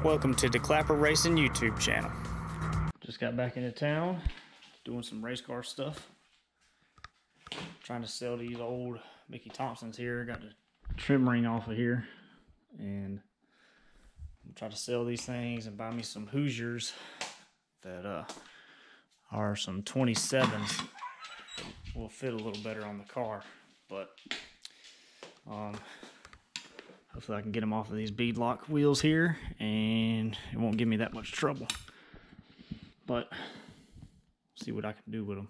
Welcome to the Clapper Racing YouTube channel. Just got back into town, doing some race car stuff. Trying to sell these old Mickey Thompsons here. Got the trim ring off of here. And I'm trying to sell these things and buy me some Hoosiers that are some 27s that will fit a little better on the car. But hopefully I can get them off of these beadlock wheels here and it won't give me that much trouble. But see what I can do with them.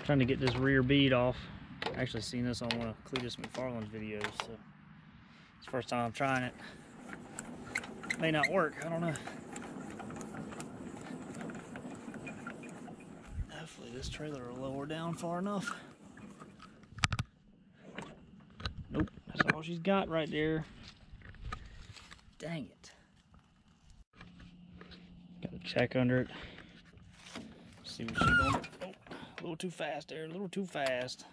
Trying to get this rear bead off. Actually seen this on one of Cletus McFarland's videos, so it's the first time I'm trying it. May not work, I don't know. Hopefully this trailer will lower down far enough. Nope, that's all she's got right there. Dang it. Got to check under it. See what she's going. Oh, a little too fast there, a little too fast.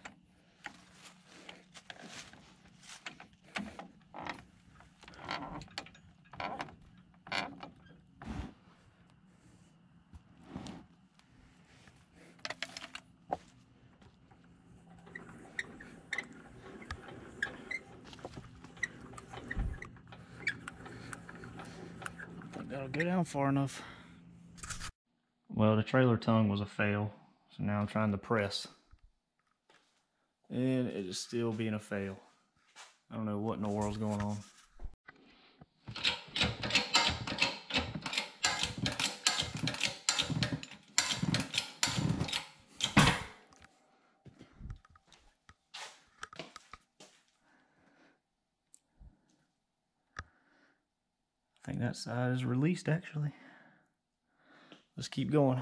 That'll go down far enough. Well, the trailer tongue was a fail, so now I'm trying to press. And it is still being a fail. I don't know what in the world's going on. I think that side is released actually. Let's keep going.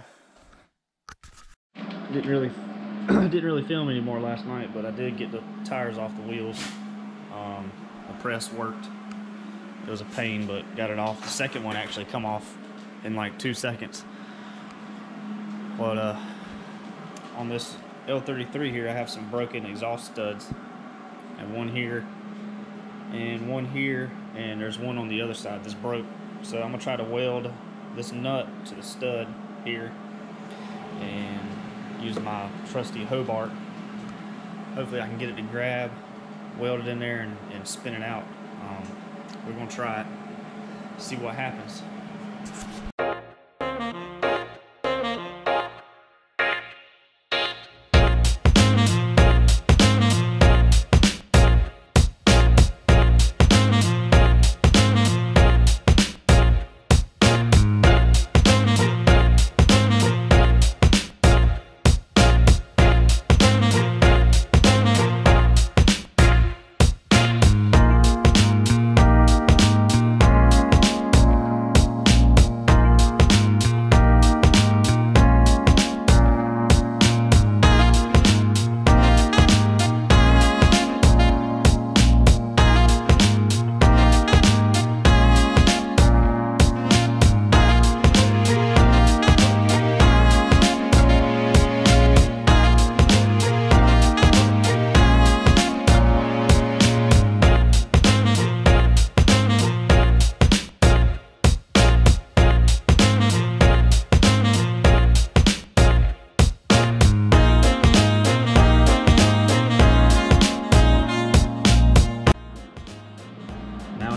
Didn't really film anymore last night, but I did get the tires off the wheels. The press worked. It was a pain, but got it off. The second one actually come off in like 2 seconds. But on this L33 here, I have some broken exhaust studs, and one here and one here, and there's one on the other side that's broke. So I'm gonna try to weld this nut to the stud here and use my trusty Hobart. Hopefully I can get it to grab, weld it in there, and spin it out. We're gonna try it, see what happens.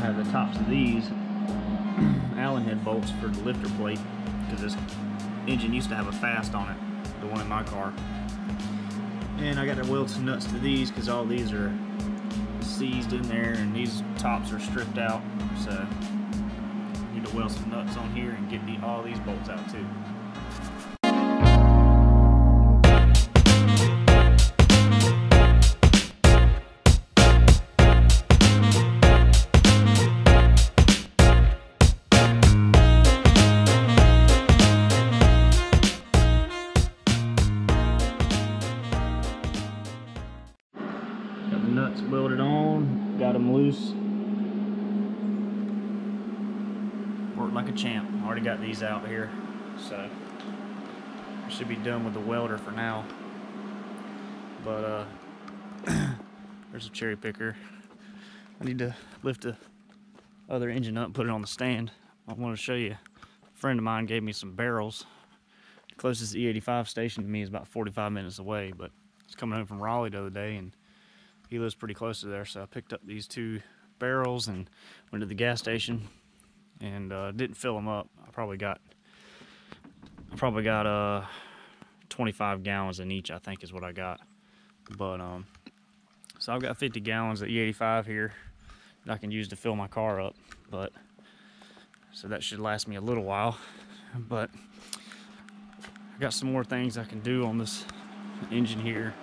The tops of these Allen head bolts for the lifter plate, because this engine used to have a fast on it, the one in my car. And I got to weld some nuts to these because all these are seized in there and these tops are stripped out. So I need to weld some nuts on here and get all these bolts out too. Nuts welded on, got them loose. Worked like a champ. Already got these out here, so I should be done with the welder for now. But there's a cherry picker. I need to lift the other engine up and put it on the stand. I want to show you. A friend of mine gave me some barrels. The closest E85 station to me is about 45 minutes away, but I was coming home from Raleigh the other day, and he lives pretty close to there, so I picked up these 2 barrels and went to the gas station and didn't fill them up. I probably got 25 gallons in each, I think is what I got. But so I've got 50 gallons of E85 here that I can use to fill my car up, but so that should last me a little while. But I got some more things I can do on this engine here.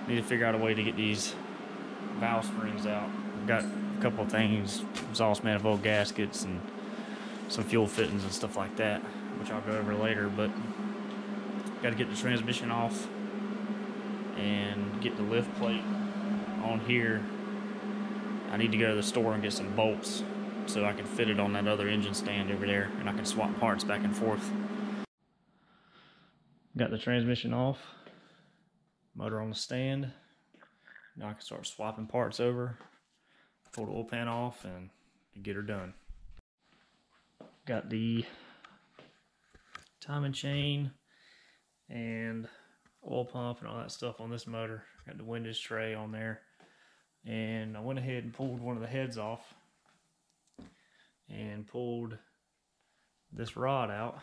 Need to figure out a way to get these valve springs out. I've got a couple of things, exhaust manifold gaskets and some fuel fittings and stuff like that, which I'll go over later. But got to get the transmission off and get the lift plate on here. I need to go to the store and get some bolts so I can fit it on that other engine stand over there, and I can swap parts back and forth. Got the transmission off, motor on the stand. Now I can start swapping parts over, pull the oil pan off, and get her done. Got the timing chain and oil pump and all that stuff on this motor. Got the windage tray on there, and I went ahead and pulled one of the heads off and pulled this rod out,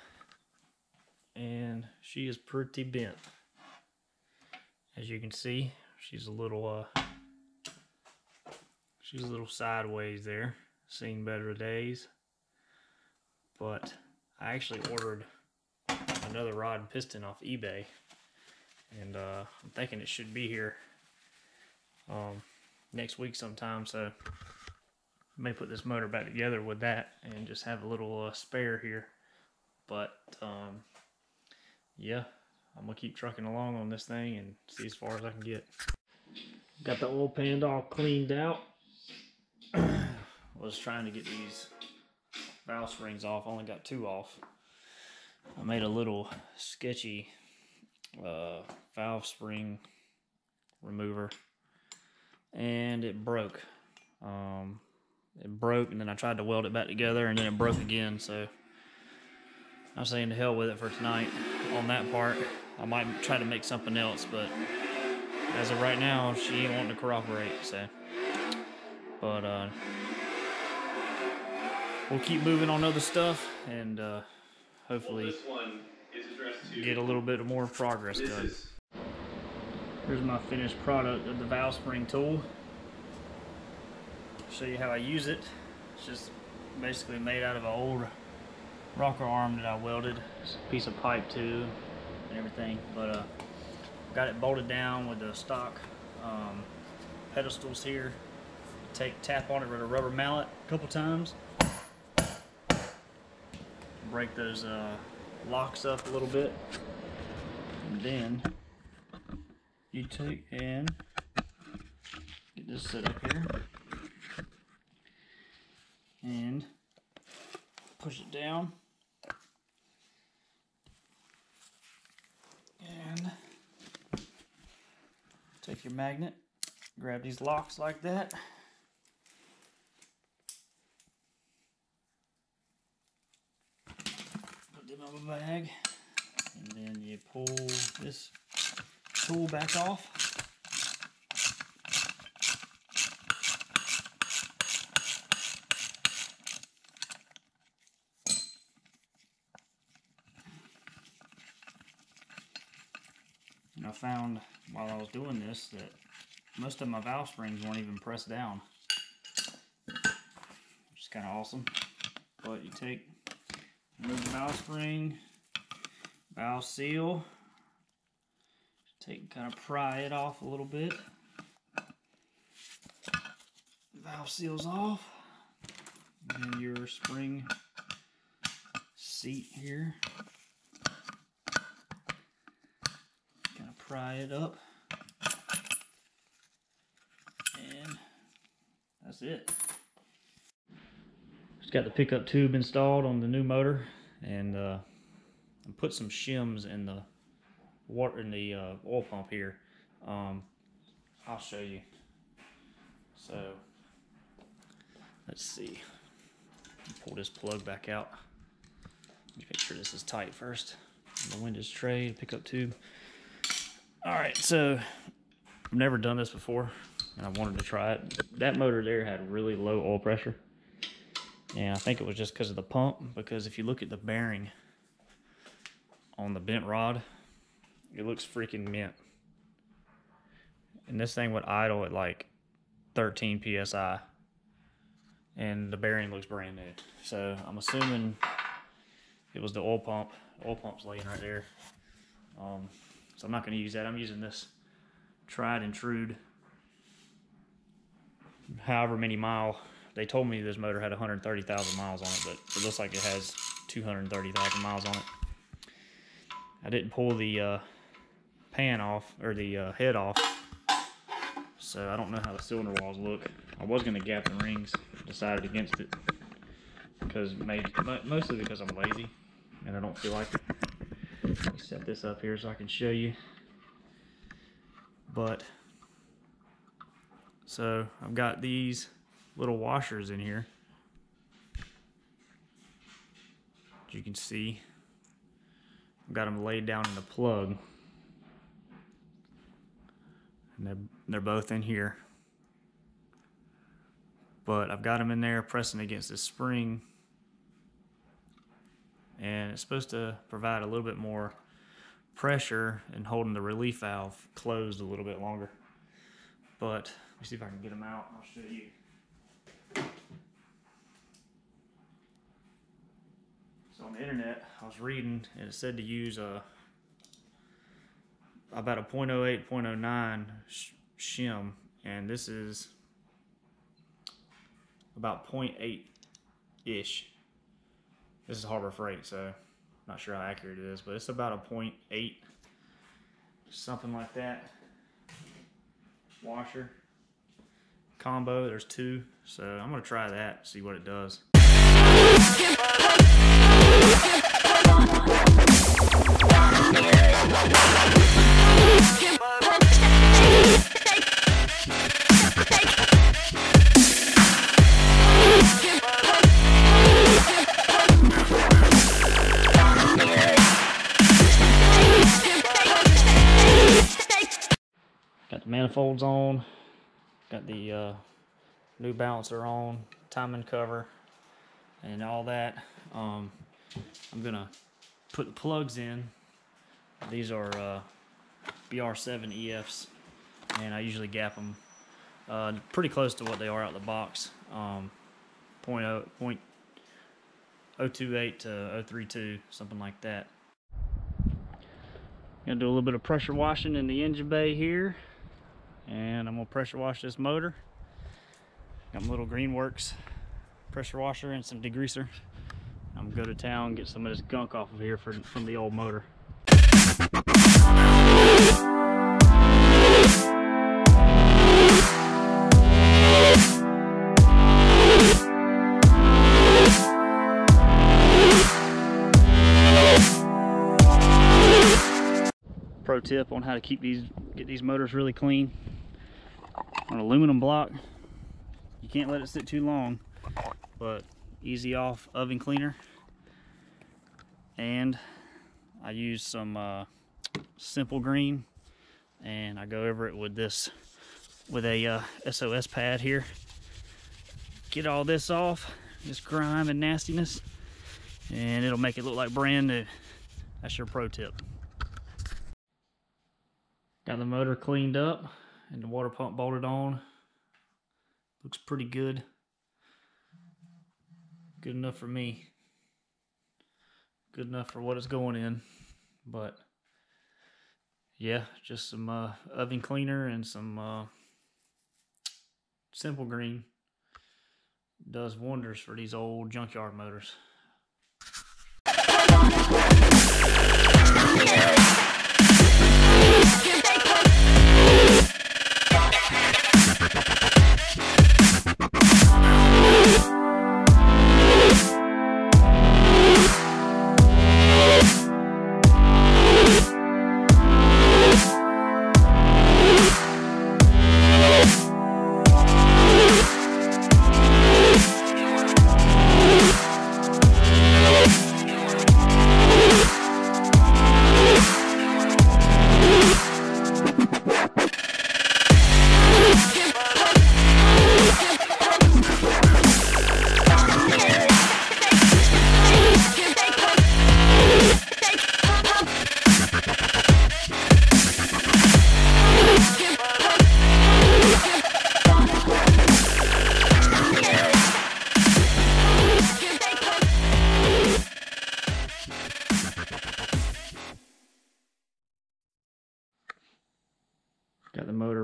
and she is pretty bent. As you can see, she's a little sideways there. Seen better days. But I actually ordered another rod and piston off eBay, and I'm thinking it should be here next week sometime, so I may put this motor back together with that and just have a little spare here. But yeah, I'm gonna keep trucking along on this thing and see as far as I can get. Got the oil pan all cleaned out. Was trying to get these valve springs off, only got 2 off. I made a little sketchy valve spring remover, and it broke. It broke, and then I tried to weld it back together, and then it broke again. So I'm saying to hell with it for tonight on that part. I might try to make something else, but as of right now, she ain't wanting to cooperate. So, but we'll keep moving on other stuff, and hopefully get a little bit more progress done. Here's my finished product of the valve spring tool. Show you how I use it. It's just basically made out of an old rocker arm that I welded. It's a piece of pipe too and everything, but got it bolted down with the stock pedestals here. Tap on it with a rubber mallet a couple times. Break those locks up a little bit, and then you take and get this set up here and push it down, and take your magnet, grab these locks like that, put them in a bag, and then you pull this tool back off. And I found while I was doing this that most of my valve springs weren't even pressed down, which is kind of awesome. But you remove the valve spring, valve seal, kind of pry it off a little bit. Valve seal's off, and then your spring seat here. Kind of pry it up, and that's it. Just got the pickup tube installed on the new motor, and I put some shims in the water in the oil pump here. I'll show you. So let's see. Pull this plug back out. Make sure this is tight first. The windage tray, pickup tube. All right, so I've never done this before, and I wanted to try it. That motor there had really low oil pressure, and I think it was just because of the pump, because if you look at the bearing on the bent rod, it looks freaking mint. And this thing would idle at like 13 PSI, and the bearing looks brand new. So I'm assuming it was the oil pump. The oil pump's laying right there. So I'm not going to use that. I'm using this tried and true, however many mile. They told me this motor had 130,000 miles on it, but it looks like it has 230,000 miles on it. I didn't pull the pan off, or the head off, so I don't know how the cylinder walls look. I was going to gap the rings, decided against it, because mostly because I'm lazy and I don't feel like it. Let me set this up here so I can show you. But so I've got these little washers in here, as you can see. I've got them laid down in the plug, and they're both in here. But I've got them in there pressing against this spring, and it's supposed to provide a little bit more pressure and holding the relief valve closed a little bit longer. But let me see if I can get them out. I'll show you. So on the internet, I was reading, and it said to use about a 0.08, 0.09 shim, and this is about 0.8-ish. This is Harbor Freight, so I'm not sure how accurate it is, but it's about a 0.8, something like that. Washer combo, there's two, so I'm gonna try that, see what it does. Got the manifolds on, got the new balancer on, timing cover, and all that. I'm gonna put the plugs in. These are rx7 EFs, and I usually gap them pretty close to what they are out the box. 0.028 to 032, something like that. Gonna do a little bit of pressure washing in the engine bay here, and I'm gonna pressure wash this motor. Got my little Greenworks pressure washer and some degreaser. I'm gonna go to town and get some of this gunk off of here from the old motor. Pro tip on how to get these motors really clean. On an aluminum block, you can't let it sit too long, but easy off oven cleaner. And I use some Simple Green, and I go over it with a SOS pad here. Get all this off, this grime and nastiness, and it'll make it look like brand new. That's your pro tip. Got the motor cleaned up and the water pump bolted on. Looks pretty good. Good enough for me. Good enough for what it's going in. But yeah, just some oven cleaner and some Simple Green. Does wonders for these old junkyard motors.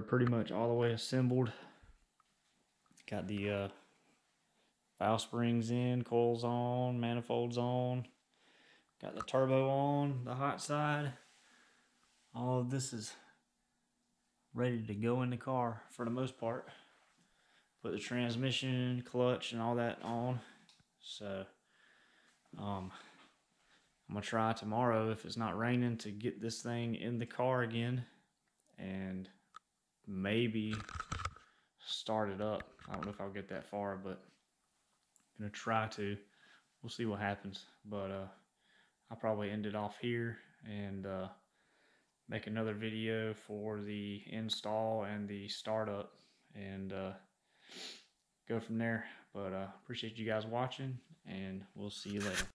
pretty much all the way assembled. Got the valve springs in, coils on, manifolds on. Got the turbo on, the hot side. All of this is ready to go in the car for the most part. Put the transmission, clutch, and all that on. So, I'm gonna try tomorrow, if it's not raining, to get this thing in the car again and maybe start it up. I don't know if I'll get that far, but I'm gonna try to. We'll see what happens. But I'll probably end it off here and make another video for the install and the startup and go from there. But appreciate you guys watching, and we'll see you later.